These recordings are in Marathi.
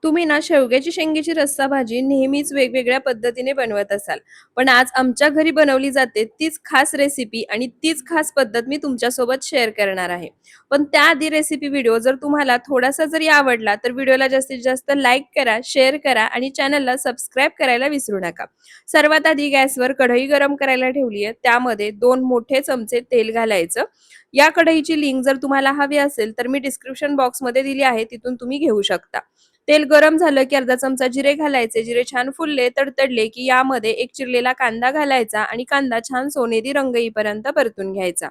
तुम्ही ना शेवग्याची शेंगेची रस्सा भाजी नेहमीच वेगवेगळ्या पद्धतीने बनवत असाल. पण आज आमच्या घरी बनवली जाते तीच खास रेसिपी आणि तीच खास पद्धत मी तुमच्यासोबत शेअर करणार आहे. पण त्याआधी रेसिपी व्हिडिओ जर तुम्हाला थोडासा जरी आवडला तर व्हिडिओला जास्तीत जास्त लाईक करा, शेअर करा आणि चॅनलला सबस्क्राईब करायला विसरू नका. सर्वात आधी गॅसवर कढई गरम करायला ठेवली आहे. त्यामध्ये 2 मोठे चमचे तेल घालायचं. या कढईची लिंक जर तुम्हाला हवी असेल तर मी डिस्क्रिप्शन बॉक्समध्ये दिली आहे, तिथून तुम्ही घेऊ शकता. तेल गरम झालं की अर्धा चमचा जिरे घालायचे. जिरे छान फुलले, तडतडले की यामध्ये एक चिरलेला कांदा घालायचा आणि कांदा छान सोनेरी रंग येईपर्यंत परतून घ्यायचा.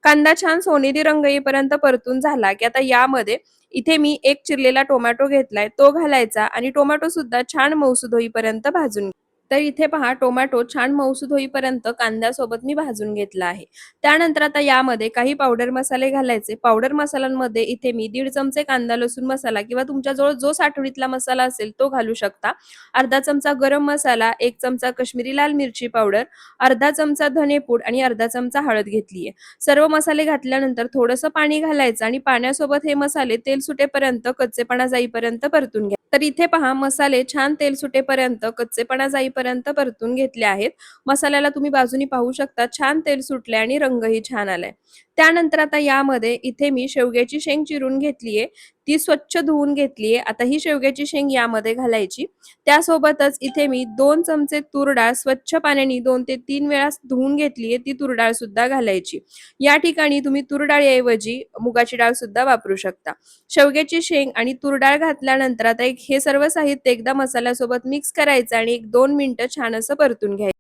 कांदा छान सोनेरी रंग येईपर्यंत परतून झाला की आता यामध्ये इथे मी एक चिरलेला टोमॅटो घेतलाय, तो घालायचा आणि टोमॅटो सुद्धा छान मऊसूद होईपर्यंत भाजून तर इथे पहा टोमॅटो छान मऊसूद होईपर्यंत कांद्यासोबत मी भाजून घेतला आहे. त्यानंतर आता यामध्ये काही पावडर मसाले घालायचे. पावडर मसाल्यांमध्ये इथे मी 1.5 चमचे कांदा लसूण मसाला किंवा तुमच्याजवळ जो साठवणीतला मसाला असेल तो घालू शकता. अर्धा चमचा गरम मसाला, 1 चमचा काश्मीरी लाल मिरची पावडर, अर्धा चमचा धनेपूड आणि अर्धा चमचा हळद घेतली आहे. सर्व मसाले घातल्यानंतर थोडंसं पाणी घालायचं आणि पाण्यासोबत हे मसाले तेल सुटेपर्यंत, कच्चेपणा जाईपर्यंत परतून घ्या. तर इथे पहा मसाले छान तेल सुटेपर्यंत, कच्चेपणा जाईपर्यंत परतून घेतले आहेत. मसाल्याला तुम्ही बाजूनी पाहू शकता छान तेल सुटले आणि रंगही छान आलाय. त्यानंतर आता यामध्ये इथे मी शेवग्याची शेंग चिरून घेतलीये. ती स्वच्छ धुवून घेतलीये. आता ही शेवग्याची शेंग यामध्ये घालायची. त्यासोबतच इथे मी 2 चमचे तूर डाळ स्वच्छ पाण्याने 2 ते 3 वेळा धुवून घेतलीये. ती तूर डाळ सुद्धा घालायची. या ठिकाणी तुम्ही तूर डाळीऐवजी मुगाची डाळ सुद्धा वापरू शकता. शेवग्याची शेंग आणि तूर डाळ घातल्यानंतर आता एक हे सर्व साहित्य एकदा मसाल्यासोबत मिक्स करायचं आणि 1-2 मिनिटं छान असं परतून घ्यायचं.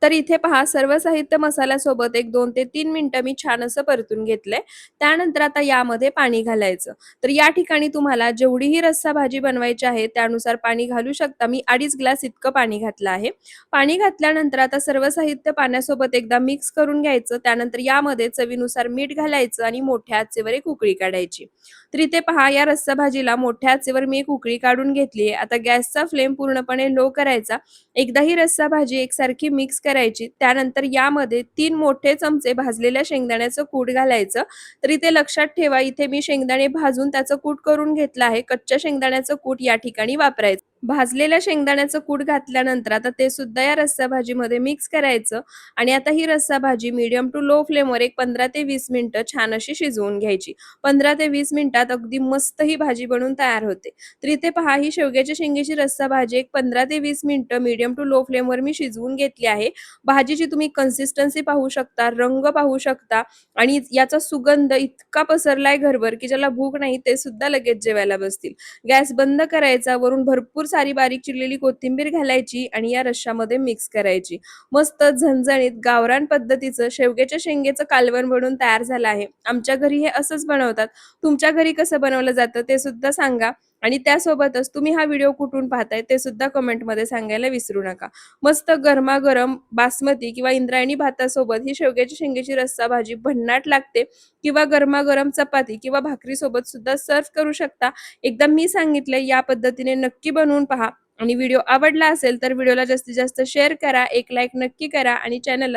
तर इथे पहा सर्व साहित्य मसाल्यासोबत एक 2 ते 3 मिनिटं मी छान असं परतून घेतलंय. त्यानंतर आता यामध्ये पाणी घालायचं. तर या ठिकाणी तुम्हाला जेवढीही रस्सा भाजी बनवायची आहे त्यानुसार पाणी घालू शकता. मी 2.5 ग्लास इतकं पाणी घातलं आहे. पाणी घातल्यानंतर आता सर्व साहित्य पाण्यासोबत एकदा मिक्स करून घ्यायचं. त्यानंतर यामध्ये चवीनुसार मीठ घालायचं आणि मोठ्या आचेवर एक उकळी काढायची. तर इथे पहा या रस्सा भाजीला मोठ्या आचेवर मी एक उकळी काढून घेतली आहे. आता गॅसचा फ्लेम पूर्णपणे लो करायचा. एकदा ही रस्सा भाजी एकसारखी मिक्स करायची. त्यानंतर यामध्ये 3 मोठे चमचे भाजलेल्या शेंगदाण्याचं कूट घालायचं. तर इथे लक्षात ठेवा इथे मी शेंगदाणे भाजून त्याचं कूट करून घेतलं आहे. कच्च्या शेंगदाण्याचं कूट या ठिकाणी वापरायचं. भाजलेल्या शेंगदाण्याचं कूट घातल्यानंतर आता ते सुद्धा या रस्सा भाजीमध्ये मिक्स करायचं आणि आता ही रस्सा भाजी मीडियम टू लो फ्लेमवर एक 15 ते 20 मिनिटं छान अशी शिजवून घ्यायची. 15 ते 20 मिनिटात अगदी मस्त ही भाजी बनून तयार होते. तर इथे पहा ही शेवग्याच्या शेंगेची रस्सा भाजी एक 15 ते 20 मिनिटं मीडियम टू लो फ्लेमवर मी शिजवून घेतली आहे. भाजीची तुम्ही कन्सिस्टन्सी पाहू शकता, रंग पाहू शकता आणि याचा सुगंध इतका पसरलाय घरभर, की ज्याला भूक नाही ते सुद्धा लगेच जेवायला बसतील. गॅस बंद करायचा, वरून भरपूर सारी बारीक चिरलेली कोथिंबीर घालायची आणि या रश्श्यामध्ये मिक्स करायची. मस्त झणझणीत गावरान पद्धतीचं शेवग्याच्या शेंगेचं कालवण बनून तयार झालं आहे. आमच्या घरी हे असंच बनवतात. तुमच्या घरी कसं बनवलं जातं ते सुद्धा सांगा आणि त्यासोबतच तुम्ही हा व्हिडिओ कुठून पाहताय ते सुद्धा कमेंटमध्ये सांगायला विसरू नका. मस्त गरमागरम बासमती किंवा इंद्रायणी भातासोबत ही शेवग्याची शेंगेची रस्सा भाजी भन्नाट लागते किंवा गरमागरम चपाती किंवा भाकरीसोबत सुद्धा सर्व्ह करू शकता. एकदा मी सांगितलंय या पद्धतीने नक्की बनवून पहा आणि व्हिडिओ आवडला असेल तर व्हिडिओला जास्तीत जास्त शेअर करा, एक लाईक नक्की करा आणि चॅनलला